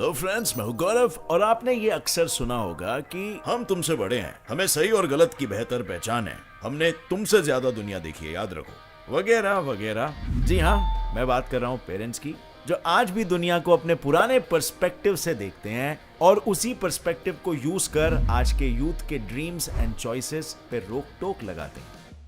Hello friends, मैं हूं गौरव और आपने ये अक्सर सुना होगा कि हम तुमसे बड़े हैं, हमें सही और गलत की बेहतर पहचान है, हमने तुमसे ज्यादा दुनिया देखी है, याद रखो, वगैरह वगैरह। जी हाँ, मैं बात कर रहा हूँ पेरेंट्स की, जो आज भी दुनिया को अपने पुराने पर्सपेक्टिव से देखते हैं और उसी पर्सपेक्टिव को यूज कर आज के यूथ के ड्रीम्स एंड चॉइसेस पे रोक टोक लगाते हैं।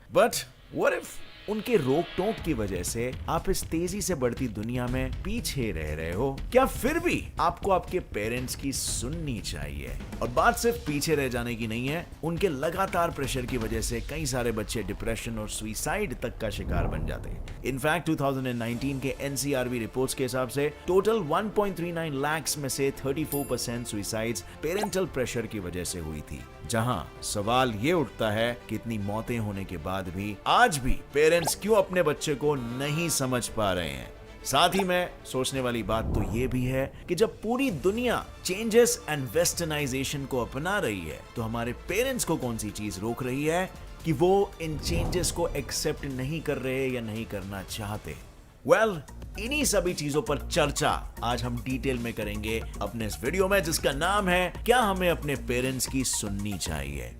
बट व्हाट इफ उनके रोक टोक की वजह से आप इस तेजी से बढ़ती दुनिया में पीछे रह रहे हो? क्या फिर भी आपको आपके पेरेंट्स की सुननी चाहिए? और बात सिर्फ पीछे रह जाने की नहीं है, उनके लगातार प्रेशर की वजह से कई सारे बच्चे डिप्रेशन और सुसाइड तक का शिकार बन जाते हैं। इनफैक्ट 2019 के एनसीआरबी रिपोर्ट्स के हिसाब से टोटल 1.39 लाख में से 34% सुसाइड्स पेरेंटल प्रेशर की वजह से हुई थी। जहां सवाल ये उठता है कि इतनी मौतें होने के बाद भी आज भी पेरेंट्स क्यों अपने बच्चे को नहीं समझ पा रहे हैं। साथ ही में सोचने वाली बात तो ये भी है कि जब पूरी दुनिया चेंजेस एंड वेस्टर्नाइजेशन को अपना रही है, तो हमारे पेरेंट्स को कौन सी चीज रोक रही है कि वो इन चेंजेस को एक्सेप्ट नहीं कर रहे या नहीं करना चाहते। वेल, इन्हीं सभी चीजों पर चर्चा आज हम डिटेल में करेंगे अपने इस वीडियो में, जिसका नाम है क्या हमें अपने पेरेंट्स की सुननी चाहिए।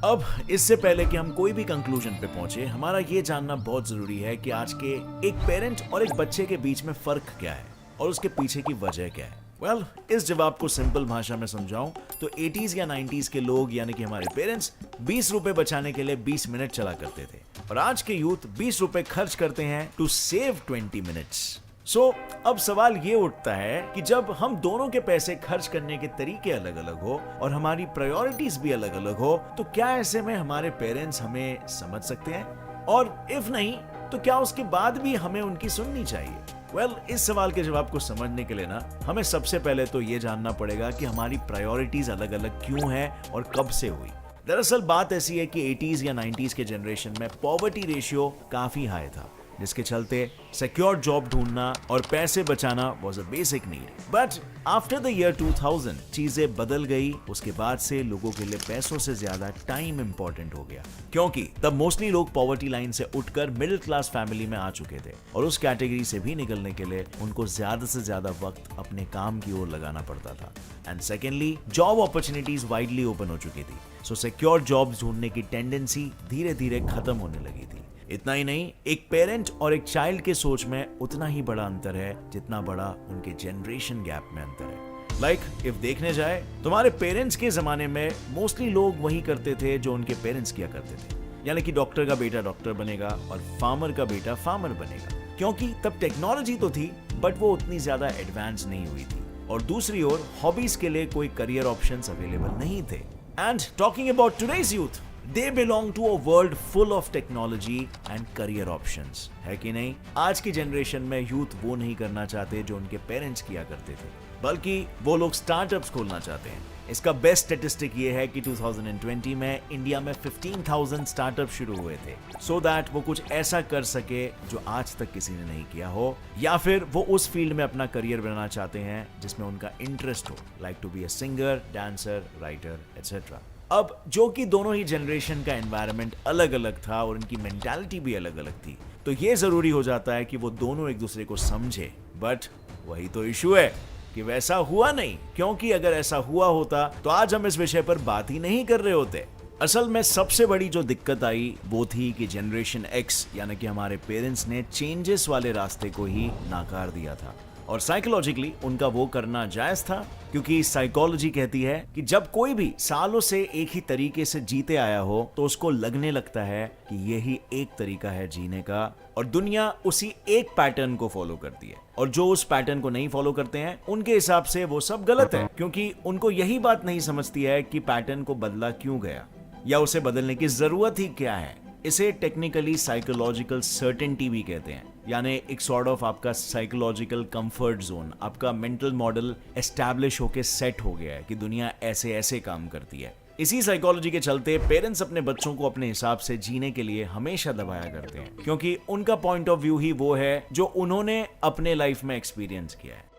अब इससे पहले कि हम कोई भी कंक्लूजन पे पहुंचे, हमारा ये जानना बहुत जरूरी है कि आज के एक पेरेंट और एक बच्चे के बीच में फर्क क्या है और उसके पीछे की वजह क्या है। वेल, इस जवाब को सिंपल भाषा में समझाऊं तो 80s या 90s के लोग यानी कि हमारे पेरेंट्स 20 रुपए बचाने के लिए 20 मिनट चला करते थे और आज के यूथ 20 रुपए खर्च करते हैं टू सेव 20 मिनट्स। अब सवाल ये उठता है कि जब हम दोनों के पैसे खर्च करने के तरीके अलग अलग हो और हमारी प्रायोरिटीज भी अलग अलग हो, तो क्या ऐसे में हमारे पेरेंट्स हमें समझ सकते हैं? और इफ नहीं, तो क्या उसके बाद भी हमें उनकी सुननी चाहिए? वेल, इस सवाल के जवाब को समझने के लिए हमें सबसे पहले तो ये जानना पड़ेगा कि हमारी प्रायोरिटीज अलग अलग क्यों है और कब से हुई। दरअसल बात ऐसी है कि 80s या 90s के जनरेशन में पॉवर्टी रेशियो काफी हाई था, जिसके चलते सिक्योर जॉब ढूंढना और पैसे बचाना was a basic need. But after the year 2000 चीजें बदल गई। उसके बाद से लोगों के लिए पैसों से ज्यादा टाइम इंपॉर्टेंट हो गया, क्योंकि तब मोस्टली लोग पॉवर्टी लाइन से उठकर मिडिल क्लास फैमिली में आ चुके थे और उस कैटेगरी से भी निकलने के लिए उनको ज्यादा से ज्यादा वक्त अपने काम की ओर लगाना पड़ता था। And secondly, job opportunities widely open हो चुकी थी, सो सिक्योर जॉब ढूंढने की टेंडेंसी धीरे धीरे खत्म होने लगी थी। इतना ही नहीं, एक पेरेंट और एक चाइल्ड के सोच में उतना ही बड़ा अंतर है जितना बड़ा उनके जनरेशन गैप में अंतर है। लाइक इफ देखने जाए, तुम्हारे पेरेंट्स के जमाने में मोस्टली लोग वही करते थे जो उनके पेरेंट्स किया करते थे, यानी कि डॉक्टर का बेटा डॉक्टर बनेगा और फार्मर का बेटा फार्मर बनेगा, क्योंकि तब टेक्नोलॉजी तो थी बट वो उतनी ज्यादा एडवांस नहीं हुई थी। और दूसरी ओर हॉबीज के लिए कोई करियर ऑप्शंस अवेलेबल नहीं थे। And talking about today's youth, They belong to a world full of technology and career options, है कि नहीं? आज की जनरेशन में यूथ वो नहीं करना चाहते जो उनके पेरेंट्स किया करते थे, बल्कि वो लोग स्टार्टअप्स खोलना चाहते हैं। इसका बेस्ट स्टैटिस्टिक ये है कि 2020 में इंडिया में 15,000 स्टार्टअप शुरू हुए थे, सो दैट वो कुछ ऐसा कर सके जो आज तक किसी ने नहीं किया हो, या फिर वो उस फील्ड में अपना करियर बनाना चाहते हैं जिसमें उनका इंटरेस्ट हो, like to be a singer, dancer, writer etcetera. अब जो कि दोनों ही जनरेशन का एनवायरनमेंट अलग अलग था और उनकी मेंटालिटी भी अलग अलग थी, तो ये जरूरी हो जाता है कि वो दोनों एक दूसरे को समझे। बट वही तो इशू है कि वैसा हुआ नहीं, क्योंकि अगर ऐसा हुआ होता तो आज हम इस विषय पर बात ही नहीं कर रहे होते। असल में सबसे बड़ी जो दिक्कत आई वो थी कि जनरेशन एक्स यानी कि हमारे पेरेंट्स ने चेंजेस वाले रास्ते को ही नाकार दिया था, और साइकोलॉजिकली उनका वो करना जायज था, क्योंकि साइकोलॉजी कहती है कि जब कोई भी सालों से एक ही तरीके से जीते आया हो तो उसको लगने लगता है कि यही एक तरीका है जीने का, और दुनिया उसी एक पैटर्न को फॉलो करती है, और जो उस पैटर्न को नहीं फॉलो करते हैं उनके हिसाब से वो सब गलत है, क्योंकि उनको यही बात नहीं समझती है कि पैटर्न को बदला क्यों गया या उसे बदलने की जरूरत ही क्या है। इसे टेक्निकली साइकोलॉजिकल सर्टेनिटी भी कहते हैं, यानी एक सॉर्ट ऑफ आपका साइकोलॉजिकल कंफर्ट जोन, आपका मेंटल मॉडल एस्टैब्लिश होके सेट हो गया है कि दुनिया ऐसे ऐसे काम करती है। इसी साइकोलॉजी के चलते पेरेंट्स अपने बच्चों को अपने हिसाब से जीने के लिए हमेशा दबाया करते हैं, क्योंकि उनका पॉइंट ऑफ व्यू ही वो है जो उन्होंने अपने लाइफ में एक्सपीरियंस किया है।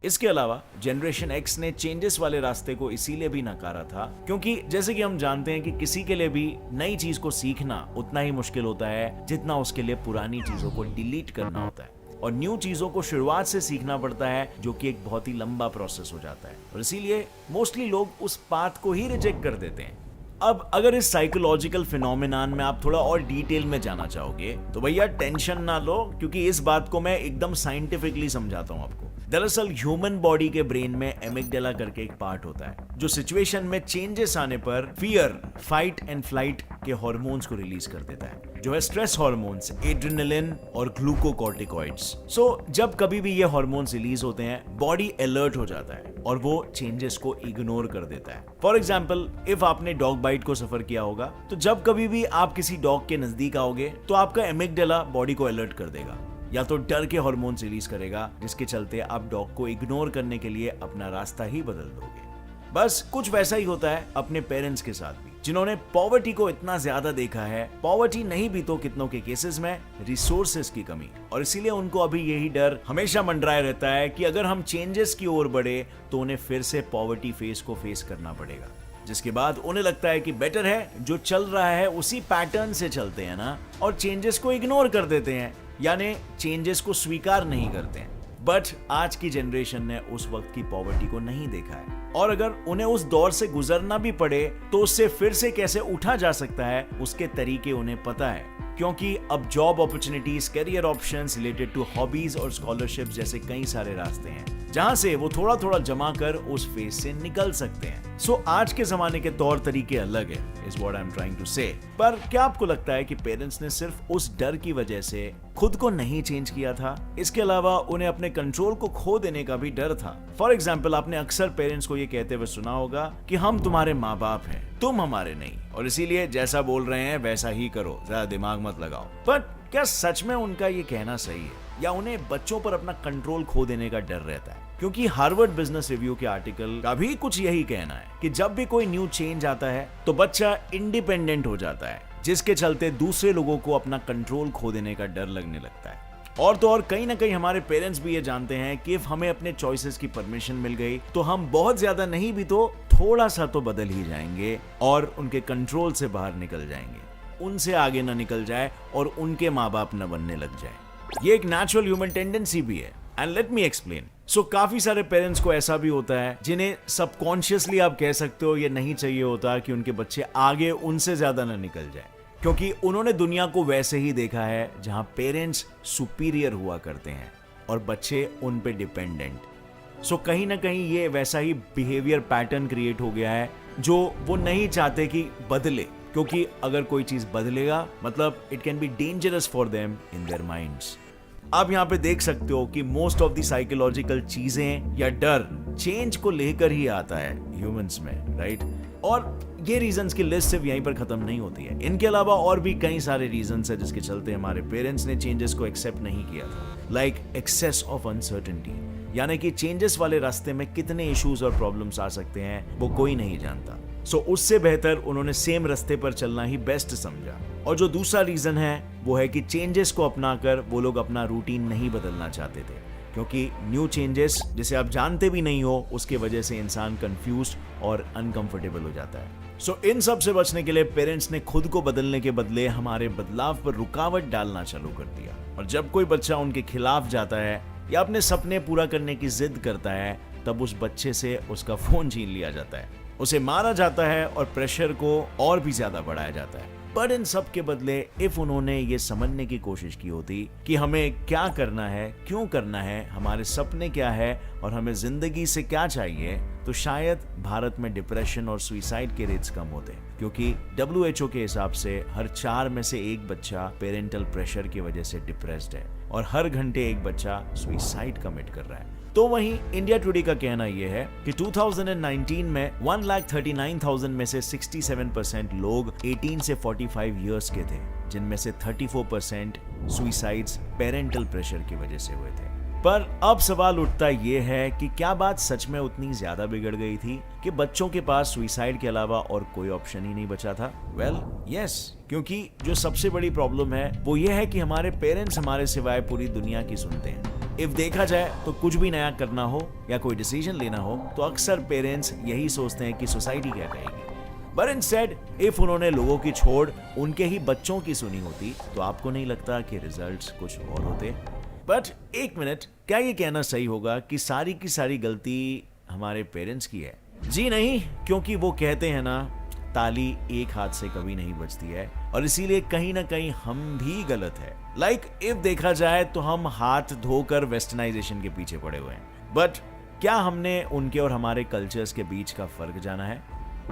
इसके अलावा जनरेशन एक्स ने चेंजेस वाले रास्ते को इसीलिए भी नकारा था क्योंकि जैसे कि हम जानते हैं कि किसी के लिए भी नई चीज को सीखना उतना ही मुश्किल होता है जितना उसके लिए पुरानी चीजों को डिलीट करना होता है। और न्यू चीजों को शुरुआत से सीखना पड़ता है, जो कि एक बहुत ही लंबा प्रोसेस हो जाता है और इसीलिए मोस्टली लोग उस पाथ को ही रिजेक्ट कर देते हैं। अब अगर इस साइकोलॉजिकल फिनोमिनान में आप थोड़ा और डिटेल में जाना चाहोगे तो भैया टेंशन ना लो, क्योंकि इस बात को मैं एकदम साइंटिफिकली समझाता हूं आपको। दरअसल ह्यूमन बॉडी के ब्रेन में एमिगडाला करके एक पार्ट होता है जो सिचुएशन में चेंजेस आने पर फियर, फाइट एंड फ्लाइट के हार्मोन्स को रिलीज कर देता है, जो है स्ट्रेस हार्मोन्स, एड्रेनलिन और ग्लूकोकॉर्टिकॉइड्स। सो जब कभी भी ये हार्मोन्स रिलीज होते हैं, बॉडी अलर्ट हो जाता है और वो चेंजेस को इग्नोर कर देता है। फॉर एग्जाम्पल, इफ आपने डॉग बाइट को सफर किया होगा तो जब कभी भी आप किसी डॉग के नजदीक आओगे तो आपका एमिगडाला बॉडी को अलर्ट कर देगा, या तो डर के हार्मोन्स रिलीज करेगा, जिसके चलते आप डॉग को इग्नोर करने के लिए अपना रास्ता ही बदल दोगे। बस कुछ वैसा ही होता है अपने पेरेंट्स के साथ भी, जिन्होंने पॉवर्टी को इतना ज्यादा देखा है। पॉवर्टी नहीं भी तो कितनों के केसेस में रिसोर्सेज की कमी, और इसीलिए उनको अभी यही डर हमेशा मंडराए रहता है कि अगर हम चेंजेस की ओर बढ़े तो उन्हें फिर से पॉवर्टी फेस को फेस करना पड़ेगा, जिसके बाद उन्हें लगता है कि बेटर है जो चल रहा है उसी पैटर्न से चलते हैं ना, और चेंजेस को इग्नोर कर देते हैं, यानी चेंजेस को स्वीकार नहीं करते हैं। बट आज की जनरेशन ने उस वक्त की पॉवर्टी को नहीं देखा है, और अगर उन्हें उस दौर से गुजरना भी पड़े तो उससे फिर से कैसे उठा जा सकता है उसके तरीके उन्हें पता है, क्योंकि अब job opportunities, career options related to hobbies और स्कॉलरशिप जैसे कई सारे रास्ते हैं जहां से वो थोड़ा थोड़ा जमा कर उस फेज से निकल सकते हैं। सो आज के जमाने के तौर तरीके अलग है, is what I am trying to say. पर क्या आपको लगता है कि पेरेंट्स ने सिर्फ उस डर की वजह से खुद को नहीं चेंज किया था? इसके अलावा उन्हें अपने कंट्रोल को खो देने का भी डर था। फॉर एग्जाम्पल, आपने अक्सर पेरेंट्स को ये कहते हुए सुना होगा कि हम तुम्हारे माँ बाप हैं, तुम हमारे नहीं, और इसीलिए जैसा बोल रहे हैं वैसा ही करो, ज्यादा दिमाग मत लगाओ। बट क्या सच में उनका ये कहना सही है, या उन्हें बच्चों पर अपना कंट्रोल खो देने का डर रहता है? क्योंकि हार्वर्ड बिजनेस रिव्यू के आर्टिकल का भी कुछ यही कहना है कि जब भी कोई न्यू चेंज आता है तो बच्चा इंडिपेंडेंट हो जाता है, जिसके चलते दूसरे लोगों को अपना कंट्रोल खो देने का डर लगने लगता है। और तो और कहीं ना कहीं हमारे पेरेंट्स भी ये जानते हैं कि इफ हमें अपने चॉइसेस की परमिशन मिल गई तो हम बहुत ज्यादा नहीं भी तो थोड़ा सा तो बदल ही जाएंगे और उनके कंट्रोल से बाहर निकल जाएंगे, उनसे आगे ना निकल जाए और उनके माँ बाप न बनने लग जाए। ये एक नेचुरल ह्यूमन टेंडेंसी भी है, एंड लेट मी एक्सप्लेन। सो काफी सारे पेरेंट्स को ऐसा भी होता है जिन्हें सबकॉन्शियसली आप कह सकते हो ये नहीं चाहिए होता कि उनके बच्चे आगे उनसे ज्यादा न निकल जाए, क्योंकि उन्होंने दुनिया को वैसे ही देखा है जहां पेरेंट्स सुपीरियर हुआ करते हैं और बच्चे उन पे डिपेंडेंट। सो कहीं ना कहीं ये वैसा ही बिहेवियर पैटर्न क्रिएट हो गया है जो वो नहीं चाहते कि बदले, क्योंकि अगर कोई चीज बदलेगा मतलब it can be dangerous for them in their minds. आप यहाँ पे देख सकते हो कि मोस्ट ऑफ द साइकोलॉजिकल चीजें या डर चेंज को लेकर ही आता है ह्यूमंस में, राइट? और ये रीजंस की लिस्ट सिर्फ यहीं पर खत्म नहीं होती है, इनके अलावा और भी कई सारे रीजंस है जिसके चलते हमारे पेरेंट्स ने चेंजेस को एक्सेप्ट नहीं किया था, लाइक एक्सेस ऑफ अनसर्टेनिटी, यानी कि चेंजेस वाले रास्ते में कितने इश्यूज और प्रॉब्लम्स आ सकते हैं वो कोई नहीं जानता। सो उससे बेहतर उन्होंने सेम रास्ते पर चलना ही बेस्ट समझा। और जो दूसरा रीजन है वो है कि चेंजेस को अपनाकर वो लोग अपना रूटीन नहीं बदलना चाहते थे, क्योंकि न्यू चेंजेस जिसे आप जानते भी नहीं हो उसके वजह से इंसान कंफ्यूज्ड और अनकंफर्टेबल हो जाता है। सो इन सब से बचने के लिए पेरेंट्स ने खुद को बदलने के बदले हमारे बदलाव पर रुकावट डालना चालू कर दिया, और जब कोई बच्चा उनके खिलाफ जाता है या अपने सपने पूरा करने की जिद करता है तब उस बच्चे से उसका फोन छीन लिया जाता है, उसे मारा जाता है और प्रेशर को और भी ज्यादा बढ़ाया जाता है। पर इन सब के बदले इफ उन्होंने ये समझने की कोशिश की होती कि हमें क्या करना है, क्यों करना है, हमारे सपने क्या है और हमें जिंदगी से क्या चाहिए, तो शायद भारत में डिप्रेशन और सुसाइड के रेट्स कम होते, क्योंकि WHO के हिसाब से हर 4 में से 1 बच्चा पेरेंटल प्रेशर की वजह से डिप्रेस्ड है और हर घंटे 1 बच्चा सुसाइड कमिट कर रहा है। तो वहीं इंडिया टुडे का कहना यह है कि 2019 में 1,39,000 में से 67% लोग 18 से 45 इयर्स के थे, जिनमें से 34% सुसाइड्स पेरेंटल प्रेशर की वजह से हुए थे। पर अब सवाल उठता ये है कि क्या बात सच में उतनी ज्यादा बिगड़ गई थी कि बच्चों के पास सुसाइड के अलावा और कोई ऑप्शन ही नहीं बचा था? वेल, यस, क्योंकि जो सबसे बड़ी प्रॉब्लम है वो ये है कि हमारे पेरेंट्स हमारे सिवाय पूरी दुनिया की सुनते हैं। इफ देखा जाए तो कुछ भी नया करना हो या कोई डिसीजन लेना हो तो अक्सर पेरेंट्स यही सोचते हैं कि सोसाइटी क्या कहेगी। बट इंस्टेड इफ उन्होंने लोगों की छोड़ उनके ही बच्चों की सुनी होती तो आपको नहीं लगता कि रिजल्ट्स कुछ और होते? बट एक मिनट, क्या ये कहना सही होगा कि सारी की सारी गलती हमारे पेरेंट्स की है? जी नहीं, क्योंकि वो कहते हैं ना, ताली एक हाथ से कभी नहीं बजती है, और इसीलिए कहीं ना कहीं हम भी गलत है। लाइक इफ देखा जाए तो हम हाथ धोकर वेस्टर्नाइजेशन के पीछे पड़े हुए हैं, बट क्या हमने उनके और हमारे कल्चर्स के बीच का फर्क जाना है?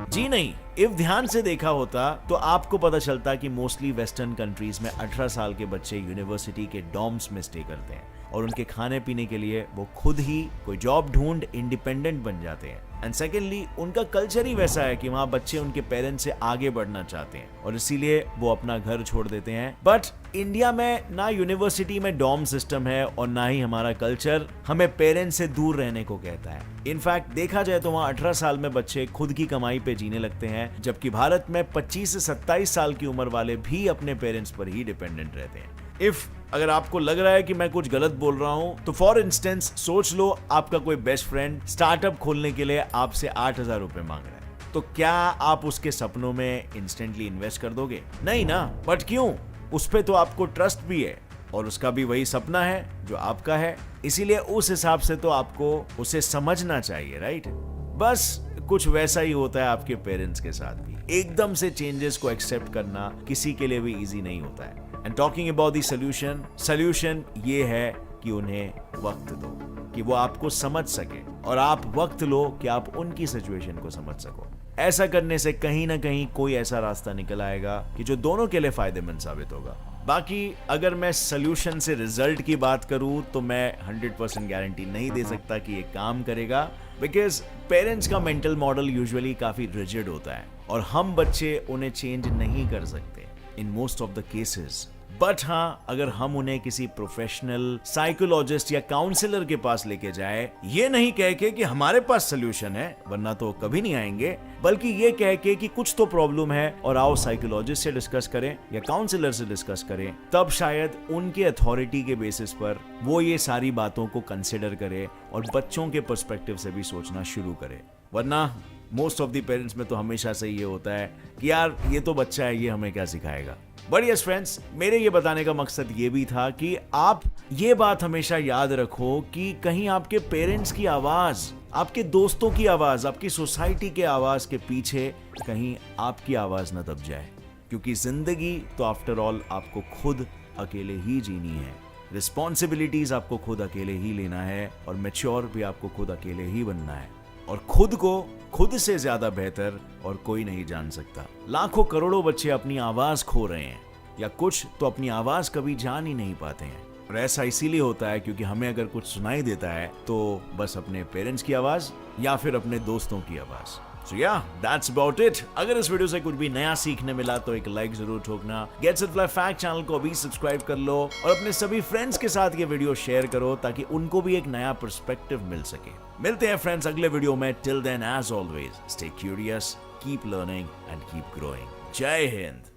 जी नहीं। इफ ध्यान से देखा होता तो आपको पता चलता कि मोस्टली वेस्टर्न कंट्रीज में 18 साल के बच्चे यूनिवर्सिटी के डॉर्म्स में स्टे करते हैं, और उनके खाने पीने के लिए वो खुद ही कोई जॉब ढूंढ इंडिपेंडेंट बन जाते हैं। एंड सेकेंडली, उनका कल्चर ही वैसा है कि वहाँ बच्चे उनके पेरेंट्स से आगे बढ़ना चाहते हैं, और इसीलिए वो अपना घर छोड़ देते हैं। बट इंडिया में ना यूनिवर्सिटी में डॉर्म सिस्टम है, और ना ही हमारा कल्चर हमें पेरेंट्स से दूर रहने को कहता है। इनफैक्ट देखा जाए तो वहाँ 18 साल में बच्चे खुद की कमाई पे जीने लगते हैं, जबकि भारत में 25 से 27 साल की उम्र वाले भी अपने पेरेंट्स पर ही डिपेंडेंट रहते हैं। इफ अगर आपको लग रहा है कि मैं कुछ गलत बोल रहा हूं, तो फॉर इंस्टेंस सोच लो, आपका कोई बेस्ट फ्रेंड स्टार्टअप खोलने के लिए आपसे 8,000 रुपए मांग रहा है, तो क्या आप उसके सपनों में इंस्टेंटली इन्वेस्ट कर दोगे? नहीं ना। बट क्यों? उस पे तो आपको ट्रस्ट भी है, और उसका भी वही सपना है जो आपका है, इसीलिए उस हिसाब से तो आपको उसे समझना चाहिए, राइट? बस कुछ वैसा ही होता है आपके पेरेंट्स के साथ भी। एकदम से चेंजेस को एक्सेप्ट करना किसी के लिए भी इजी नहीं होता है। And talking about the solution ये है कि उन्हें वक्त दो, कि वो आपको समझ सके, और आप वक्त लो कि आप उनकी सिचुएशन को समझ सको। ऐसा करने से कहीं ना कहीं कोई ऐसा रास्ता निकल आएगा कि जो दोनों के लिए फायदेमंद साबित होगा। बाकी अगर मैं सॉल्यूशन से रिजल्ट की बात करूं तो मैं 100% गारंटी नहीं दे सकता कि ये काम करेगा, बिकॉज पेरेंट्स का मेंटल मॉडल यूजुअली काफी रिजिड होता है, और हम बच्चे उन्हें चेंज नहीं कर सकते in most of the cases. But हाँ, अगर हम उन्हें किसी प्रोफेशनल साइकोलॉजिस्ट या काउंसलर के पास लेके जाए, ये नहीं कह के कि हमारे पास सोल्यूशन है वरना तो कभी नहीं आएंगे, बल्कि ये कह के कि कुछ तो प्रॉब्लम है और आओ साइकोलॉजिस्ट से डिस्कस करें या काउंसलर से डिस्कस करें, तब शायद उनके अथॉरिटी के बेसिस पर वो ये सारी बातों को कंसिडर करे और बच्चों के पर्सपेक्टिव से भी सोचना शुरू करे। वरना मोस्ट ऑफ द पेरेंट्स में तो हमेशा से ये होता है कि यार ये तो बच्चा है, ये हमें क्या सिखाएगा। बट यस फ्रेंड्स, मेरे ये बताने का मकसद ये भी था कि आप ये बात हमेशा याद रखो कि कहीं आपके पेरेंट्स की आवाज, आपके दोस्तों की आवाज, आपकी सोसाइटी के आवाज के पीछे कहीं आपकी आवाज न दब जाए, क्योंकि जिंदगी तो आफ्टर ऑल आपको खुद अकेले ही जीनी है। रिस्पॉन्सिबिलिटीज आपको खुद अकेले ही लेना है, और मैच्योर भी आपको खुद अकेले ही बनना है, और खुद को खुद से ज्यादा बेहतर और कोई नहीं जान सकता। लाखों करोड़ों बच्चे अपनी आवाज खो रहे हैं, या कुछ तो अपनी आवाज कभी जान ही नहीं पाते हैं, और ऐसा इसीलिए होता है क्योंकि हमें अगर कुछ सुनाई देता है तो बस अपने पेरेंट्स की आवाज या फिर अपने दोस्तों की आवाज। So yeah, that's about it. अगर इस वीडियो से कुछ भी नया सीखने मिला तो एक लाइक जरूर ठोकना। Gets It Fly Fact channel को अभी सब्सक्राइब कर लो, और अपने सभी फ्रेंड्स के साथ ये वीडियो शेयर करो ताकि उनको भी एक नया पर्सपेक्टिव मिल सके। मिलते हैं फ्रेंड्स अगले वीडियो में। Till then, as always, stay curious, keep learning and keep growing. जय हिंद।